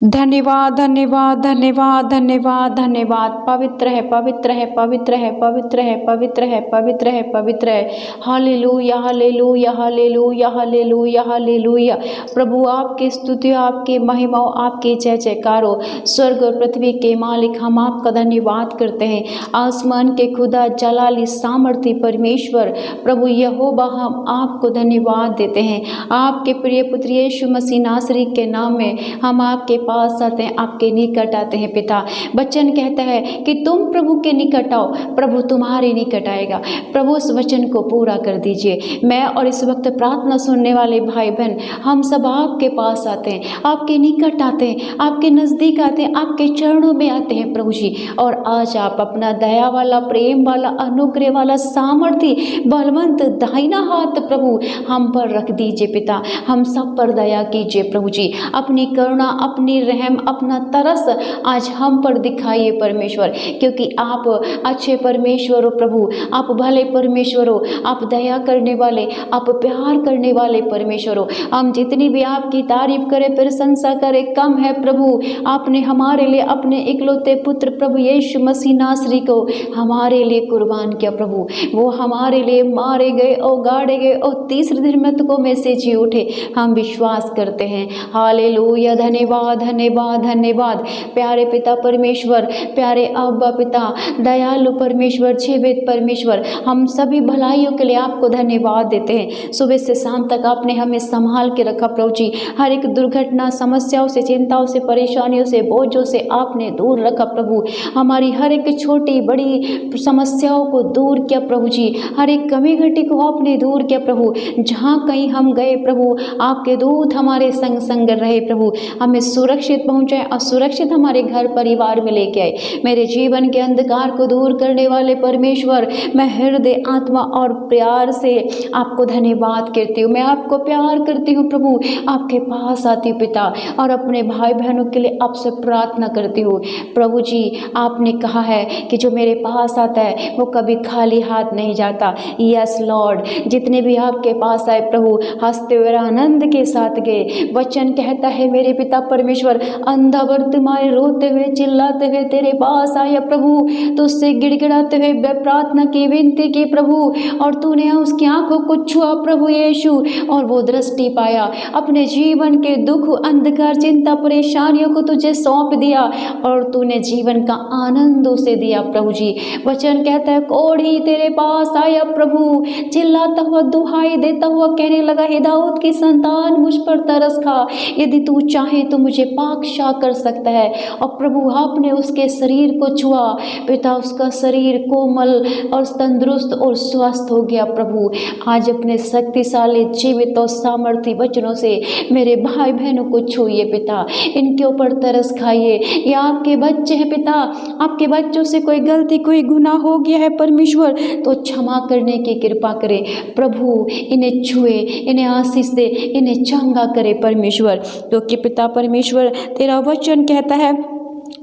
धन्यवाद धन्यवाद धन्यवाद धन्यवाद धन्यवाद। पवित्र है पवित्र है पवित्र है पवित्र है पवित्र है पवित्र है पवित्र है। Hallelujah hallelujah hallelujah hallelujah hallelujah. प्रभु आपकी स्तुति आपकी महिमा आपकी जय जयकार हो। स्वर्ग और पृथ्वी के मालिक हम आपका धन्यवाद करते हैं। आसमान के खुदा जलाली सामर्थी परमेश्वर प्रभु यहोवा हम आपको धन्यवाद देते हैं। आपके प्रिय पुत्र यीशु मसीह नासरी के नाम में हम आपके पास आते हैं, आपके निकट आते हैं पिता। वचन कहता है कि तुम प्रभु के निकट आओ, प्रभु तुम्हारे निकट आएगा। प्रभु उस वचन को पूरा कर दीजिए। मैं और इस वक्त प्रार्थना सुनने वाले भाई बहन हम सब आपके पास आते हैं, आपके निकट आते हैं, आपके नज़दीक आते हैं, आपके चरणों में आते हैं प्रभु जी। और आज आप अपना दया वाला प्रेम वाला अनुग्रह वाला सामर्थी बलवंत दाहिना हाथ प्रभु हम पर रख दीजिए पिता। हम सब पर दया कीजिए प्रभु जी। अपनी करुणा अपनी रहम अपना तरस आज हम पर दिखाइए परमेश्वर, क्योंकि आप अच्छे परमेश्वर हो प्रभु। आप भले परमेश्वर हो, आप दया करने वाले, आप प्यार करने वाले परमेश्वर हो। हम जितनी भी आपकी तारीफ करें प्रशंसा करें कम है प्रभु। आपने हमारे लिए अपने इकलौते पुत्र प्रभु यीशु मसीह नासरी को हमारे लिए कुर्बान किया प्रभु। वो हमारे लिए मारे गए और गाड़े गए और तीसरे दिन मृतकों में से जी उठे। हम विश्वास करते हैं। हालेलुया धन्यवाद धन्यवाद धन्यवाद। प्यारे पिता परमेश्वर, प्यारे अब्बा पिता, दयालु परमेश्वर, जीवित परमेश्वर, हम सभी भलाइयों के लिए आपको धन्यवाद देते हैं। सुबह से शाम तक आपने हमें संभाल के रखा प्रभु जी। हर एक दुर्घटना समस्याओं से चिंताओं से परेशानियों से बोझों से आपने दूर रखा प्रभु। हमारी हर एक छोटी बड़ी समस्याओं को दूर किया प्रभु जी। हर एक कमी घटी को आपने दूर किया प्रभु। जहाँ कहीं हम गए प्रभु आपके दूत हमारे संग संग रहे प्रभु। हमें सुरक्षित पहुँचाए और सुरक्षित हमारे घर परिवार में लेके आए। मेरे जीवन के अंधकार को दूर करने वाले परमेश्वर, मैं हृदय आत्मा और प्यार से आपको धन्यवाद करती हूँ। मैं आपको प्यार करती हूँ प्रभु। आपके पास आती हूँ पिता और अपने भाई बहनों के लिए आपसे प्रार्थना करती हूँ प्रभु जी। आपने कहा है कि जो मेरे पास आता है वो कभी खाली हाथ नहीं जाता। यस लॉर्ड, जितने भी आपके पास आए प्रभु हंसते हुए आनंद के साथ गए। वचन कहता है मेरे पिता परमेश्वर, अंधा बर्तिमाई रोते हुए चिल्लाते हुए तेरे पास आया प्रभु। तो उससे गिड़गिड़ाते हुए प्रार्थना की विनती की प्रभु, और तूने उसकी आंखों को छुआ प्रभु यीशु, और वो दृष्टि पाया। अपने जीवन के दुख अंधकार चिंता परेशानियों को तुझे सौंप दिया और तूने जीवन का आनंद उसे दिया प्रभु जी। वचन कहता है कोढ़ी तेरे पास आया प्रभु, चिल्लाता हुआ दुहाई देता हुआ कहने लगा, हे दाऊद की संतान मुझ पर तरस खा, यदि तू चाहे तो मुझे पाकशाह कर सकता है। और प्रभु आपने उसके शरीर को छुआ पिता, उसका शरीर कोमल और तंदुरुस्त और स्वस्थ हो गया प्रभु। आज अपने शक्तिशाली जीवित और सामर्थी वचनों से मेरे भाई बहनों को छूइए पिता। इनके ऊपर तरस खाइए। ये आपके बच्चे हैं पिता। आपके बच्चों से कोई गलती कोई गुनाह हो गया है परमेश्वर तो क्षमा करने की कृपा करे प्रभु। इन्हें छुए, इन्हें आशीष दे, इन्हें चंगा करे परमेश्वर। क्योंकि पिता परमेश्वर तेरा वचन कहता है,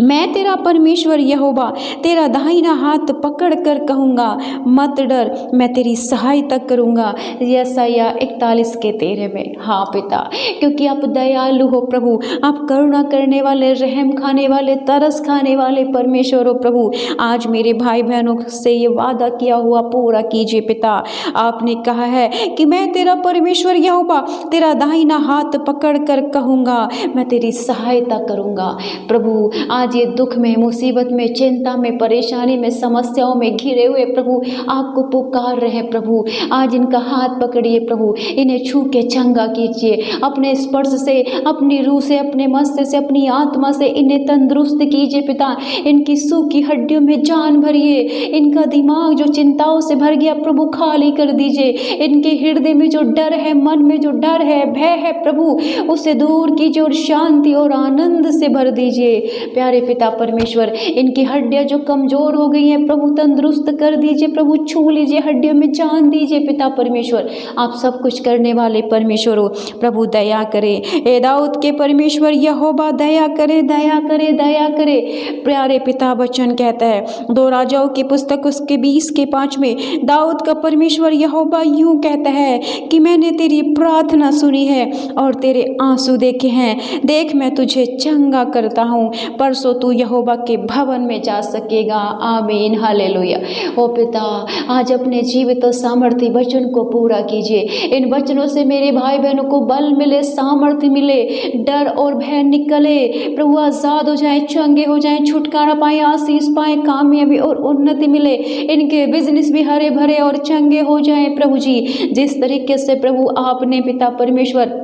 मैं तेरा परमेश्वर यहोवा तेरा दाहिना हाथ पकड़ कर कहूँगा मत डर, मैं तेरी सहायता करूँगा। यशायाह 41:13 में। हाँ पिता, क्योंकि आप दयालु हो प्रभु, आप करुणा करने वाले, रहम खाने वाले, तरस खाने वाले परमेश्वर हो प्रभु। आज मेरे भाई बहनों से ये वादा किया हुआ पूरा कीजिए पिता। आपने कहा है कि मैं तेरा परमेश्वर यहोवा तेरा दाहिना हाथ पकड़ कर कहूँगा मैं तेरी सहायता करूँगा प्रभु। आज ये दुख में, मुसीबत में, चिंता में, परेशानी में, समस्याओं में घिरे हुए प्रभु आपको पुकार रहे प्रभु। आज इनका हाथ पकड़िए प्रभु, इन्हें छू के चंगा कीजिए। अपने स्पर्श से, अपनी रूह से, अपने मस्तिष्क से, अपनी आत्मा से इन्हें तंदुरुस्त कीजिए पिता। इनकी सूखी हड्डियों में जान भरिए। इनका दिमाग जो चिंताओं से भर गया प्रभु खाली कर दीजिए। इनके हृदय में जो डर है, मन में जो डर है, भय है प्रभु उसे दूर कीजिए और शांति और आनंद से भर दीजिए। प्यारे पिता परमेश्वर, इनकी हड्डियां जो कमज़ोर हो गई हैं प्रभु तंदुरुस्त कर दीजिए प्रभु, छू लीजिए, हड्डियों में जान दीजिए पिता परमेश्वर। आप सब कुछ करने वाले परमेश्वर हो प्रभु, दया करे। ए दाऊद के परमेश्वर यहोवा दया करे, दया करे, दया करे। प्यारे पिता वचन कहता है 2 राजाओं की पुस्तक उसके 20 के 5 में, दाऊद का परमेश्वर यहोवा यूं कहता है कि मैंने तेरी प्रार्थना सुनी है और तेरे आंसू देखे हैं। देख मैं तुझे चंगा करता हूँ, परसों तू यहोवा के भवन में जा सकेगा। आमीन, हालेलुया। ओ पिता, आज अपने जीवित और सामर्थ्य वचन को पूरा कीजिए। इन वचनों से मेरे भाई बहनों को बल मिले, सामर्थ्य मिले, डर और भय निकले प्रभु, आज़ाद हो जाए, चंगे हो जाए, छुटकारा पाए, आशीष पाए, कामयाबी और उन्नति मिले, इनके बिजनेस भी हरे भरे और चंगे हो जाए प्रभु जी। जिस तरीके से प्रभु आपने पिता परमेश्वर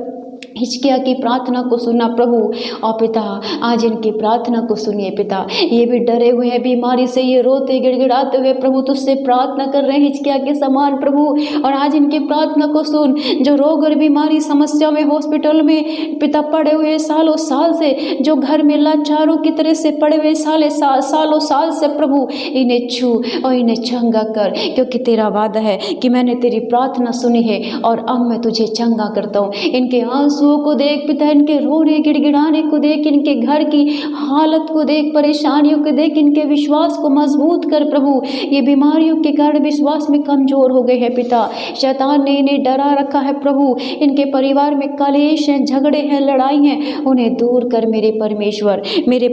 हिजकिय्याह की प्रार्थना को सुना प्रभु, और पिता आज इनकी प्रार्थना को सुनिए पिता। ये भी डरे हुए हैं बीमारी से, ये रोते गिड़गिड़ाते हुए प्रभु तुझसे प्रार्थना कर रहे हैं हिजकिय्याह के समान प्रभु। और आज इनकी प्रार्थना को सुन, जो रोग और बीमारी समस्या में हॉस्पिटल में पिता पड़े हुए सालों साल से, जो घर में लाचारों की तरह से पड़े हुए सालों साल से प्रभु, इन्हें छू और इन्हें चंगा कर, क्योंकि तेरा वादा है कि मैंने तेरी प्रार्थना सुनी है और अब मैं तुझे चंगा करता हूँ। इनके आंसुओं को देख पिता, इनके रोने गिड़गिड़ाने को देख, इनके घर की हालत को देख, परेशानियों को देख, इनके विश्वास को मजबूत कर प्रभु। ये बीमारियों के कारण विश्वास में कमजोर हो गए हैं पिता, शैतान ने इन्हें डरा रखा है प्रभु। इनके परिवार में कलेश हैं, झगड़े हैं, लड़ाई हैं, उन्हें दूर कर मेरे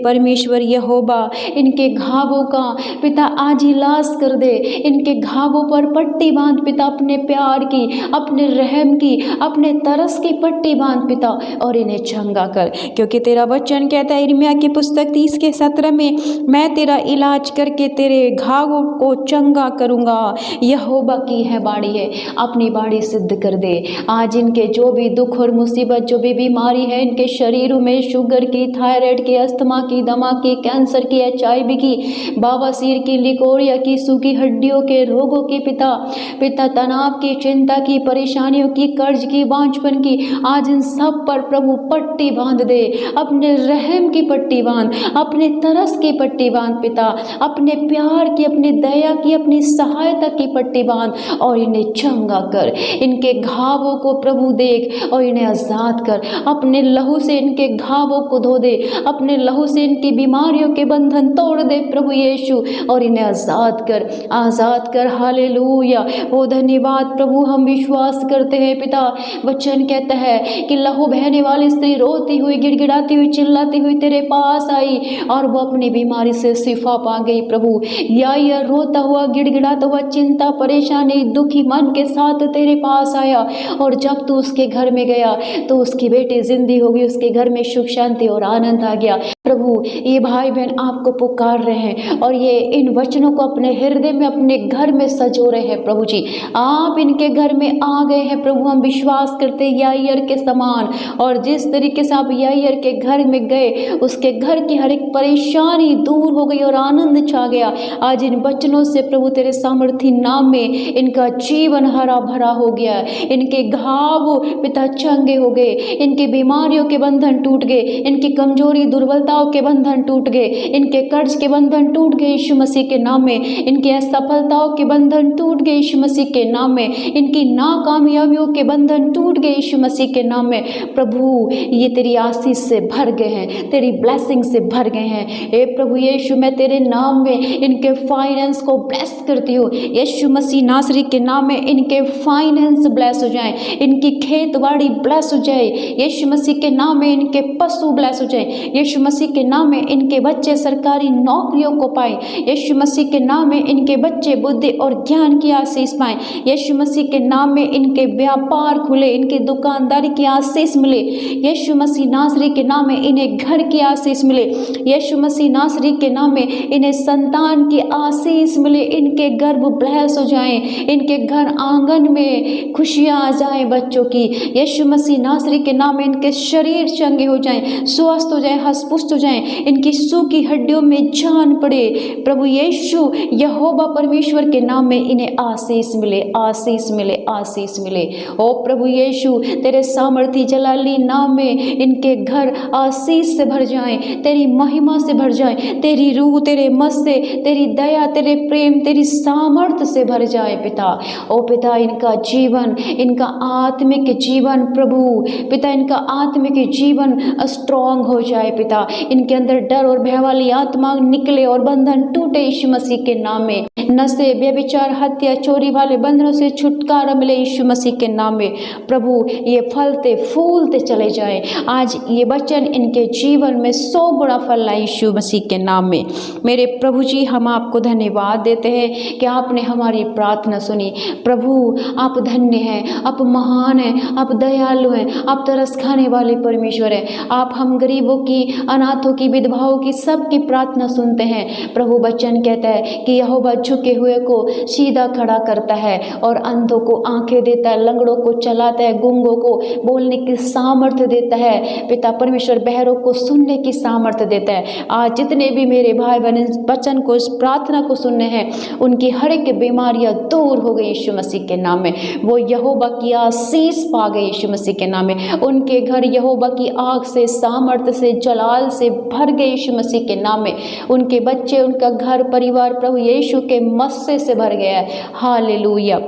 परमेश्वर यहोवा। इनके घावों का पिता आज इलाज कर दे, इनके घावों पर पट्टी बांध पिता, अपने प्यार की, अपने रहम की, अपने तरस की पट्टी बांध पिता, और इन्हें चंगा कर, क्योंकि तेरा वचन कहता है यिर्मयाह की पुस्तक 30 के 17 में, मैं तेरा इलाज करके तेरे घावों को चंगा करूंगा। यहोवा की है बाड़ी है, अपनी बाड़ी सिद्ध कर दे। आज इनके जो भी दुख और मुसीबत, जो भी बीमारी है इनके शरीरों में, शुगर की, थायराइड की, अस्थमा की, दमा की, कैंसर की, HIV की, बवासीर की, लिकोरिया की, सूखी हड्डियों के रोगों की पिता, तनाव की, चिंता की, परेशानियों की, कर्ज की, बांझपन की, आज इन सब पर प्रभु पट्टी बांध दे, अपने रहम की पट्टी बांध, अपने तरस की पट्टी बांध पिता, अपने प्यार की, अपनी दया की, अपनी सहायता की पट्टी बांध, और इन्हें चंगा कर। इनके घावों को प्रभु देख और इन्हें आज़ाद कर, अपने लहू से इनके घावों को धो दे, अपने लहू से इनकी बीमारियों के बंधन तोड़ दे प्रभु यीशु, और इन्हें आज़ाद कर। हालेलुया। ओ धन्यवाद प्रभु, हम विश्वास करते हैं पिता। वचन कहता है कि लहू बहने वाली स्त्री रोती हुई, गिड़गिड़ाती हुई, चिल्लाती हुई तेरे पास आई और वो अपनी बीमारी से शिफा पा गई प्रभु। या रोता हुआ, गिड़गिड़ाता हुआ, चिंता, परेशानी, दुखी मन के साथ तेरे पास आया, और जब तू उसके घर में गया तो उसकी बेटी जिंदी हो गई, उसके घर में सुख शांति और आनंद आ गया। प्रभु ये भाई बहन आपको पुकार रहे हैं और ये इन वचनों को अपने हृदय में, अपने घर में सजो रहे हैं प्रभु जी। आप इनके घर में आ गए हैं प्रभु, हम विश्वास करते याईर के समान, और जिस तरीके से आप याईर के घर में गए, उसके घर की हर एक परेशानी दूर हो गई और आनंद छा गया। आज इन वचनों से प्रभु तेरे सामर्थी नाम में इनका जीवन हरा भरा हो गया, इनके घाव पिता चंगे हो गए, इनकी बीमारियों के बंधन टूट गए, इनकी कमजोरी दुर्बलताओं के बंधन टूट गए, इनके कर्ज के बंधन टूट गए यीशु मसीह के नाम में, इनकी असफलताओं के बंधन टूट गए यीशु मसीह के नाम में, इनकी नाकामयाबियों के बंधन टूट गए यीशु मसीह के नाम में। प्रभु ये तेरी आशीष से भर गए हैं, तेरी ब्लेसिंग से भर गए हैं। हे प्रभु यीशु, मैं तेरे नाम में इनके फाइनेंस को ब्लेस करती हूँ यीशु मसीह नासरी के नाम में। इनके फाइनेंस ब्लेस हो जाए, इनकी खेत बाड़ी ब्लेस हो जाए यीशु मसीह के नाम में, इनके पशु ब्लेस हो जाए यीशु मसीह के नाम में, इनके बच्चे सरकारी नौकरियों को पाए यीशु मसीह के नाम में, इनके बच्चे बुद्धि और ज्ञान की आशीष पाए यीशु मसीह के नाम में, इनके व्यापार खुले, इनकी दुकानदारी की आशीष मिले यीशु मसीह नासरी के नाम में, इन्हें घर की आशीष मिले यीशु मसीह नासरी के नाम में, इन्हें संतान की आशीष मिले, इनके गर्भ ब्लेस हो जाएं, इनके घर आंगन में खुशियां आ जाएं बच्चों की यीशु मसीह नासरी के नाम में, इनके शरीर चंगे हो जाएं, स्वस्थ हो जाएं, हष्ट पुष्ट हो जाएं, इनकी सूखी हड्डियों में जान पड़े। प्रभु यीशु यहोवा परमेश्वर के नाम में इन्हें आशीष मिले, आशीष मिले, आशीष मिले। ओ प्रभु यीशु तेरे सामर्थी जलाली नाम में इनके घर आशीष से भर जाएं, तेरी महिमा से भर जाएं, तेरी रूह, तेरे मस से, तेरी दया, तेरे प्रेम, तेरी सामर्थ्य से भर जाए पिता। ओ पिता इनका जीवन, इनका आत्मिक जीवन प्रभु पिता, इनका आत्मिक जीवन स्ट्रॉन्ग हो जाए पिता। इनके अंदर डर और भय वाली आत्मा निकले और बंधन टूटे यीशु मसीह के नाम में। नशे, व्यभिचार, हत्या, चोरी वाले बंधनों से छुटकारा मिले यीशु मसीह के नाम में। प्रभु ये फलते फूलते चले जाए। आज ये वचन इनके जीवन में 100 गुना फल लाए यीशु मसीह के नाम में। मेरे प्रभु जी हम आपको धन्यवाद देते हैं कि आपने हमारी प्रार्थना सुनी। प्रभु आप धन्य हैं, आप महान हैं, आप दयालु हैं, आप तरस खाने वाले परमेश्वर हैं। आप हम गरीबों की, अनाथों की, विधवाओं की सबकी प्रार्थना सुनते हैं। प्रभु वचन कहता है कि यहोवा झुके हुए को सीधा खड़ा करता है और अंधों को आंखें देता है, लंगड़ों को चलाता है, गूंगों को बोलने की सामर्थ्य देता है। पिता परमेश्वर बहरों को सुनने की सामर्थ्य देता है। आज जितने भी मेरे भाई बहन इस वचन को, इस प्रार्थना को सुनने हैं, उनकी हर एक बीमारियां दूर हो गई यीशु मसीह के नाम में। वो यहोवा की आशीष पा गए यीशु मसीह के नाम में। उनके घर यहोवा की आग से, सामर्थ्य से, जलाल से भर गए यीशु मसीह के नाम में। उनके बच्चे, उनका घर परिवार प्रभु यीशु के मस्से से भर गया है। हालेलुया,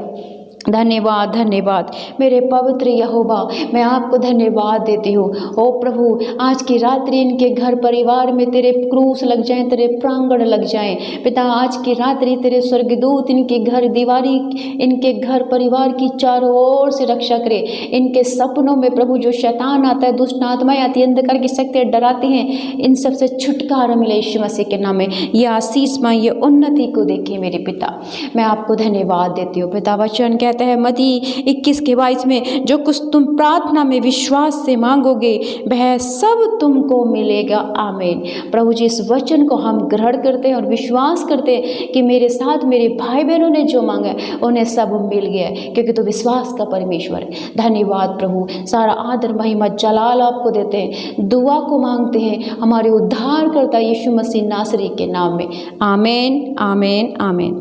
धन्यवाद, धन्यवाद मेरे पवित्र यहोवा, मैं आपको धन्यवाद देती हूँ। ओ प्रभु आज की रात्रि इनके घर परिवार में तेरे क्रूस लग जाएं, तेरे प्रांगण लग जाएं। पिता आज की रात्रि तेरे स्वर्गदूत इनके घर दीवारी, इनके घर परिवार की चारों ओर से रक्षा करे। इनके सपनों में प्रभु जो शैतान आता है, दुष्ट आत्माएं आती है, अंधकार की शक्तियाँ डराती हैं, इन सब से छुटकारा मिले यीशु मसीह के नाम में। ये आशीष मां, ये उन्नति को देखे मेरे पिता। मैं आपको धन्यवाद देती हूँ पिता। वचन कहता है मत्ती 21:22 में, जो कुछ तुम प्रार्थना में विश्वास से मांगोगे वह सब तुमको मिलेगा। आमीन। प्रभु जी इस वचन को हम ग्रहण करते हैं और विश्वास करते हैं कि मेरे साथ मेरे भाई बहनों ने जो मांगा उन्हें सब मिल गया, क्योंकि तो विश्वास का परमेश्वर है। धन्यवाद प्रभु। सारा आदर महिमा जलाल आपको देते हैं। दुआ को मांगते हैं हमारे उद्धारकर्ता यीशु मसीह नासरी के नाम में। आमीन, आमीन, आमीन।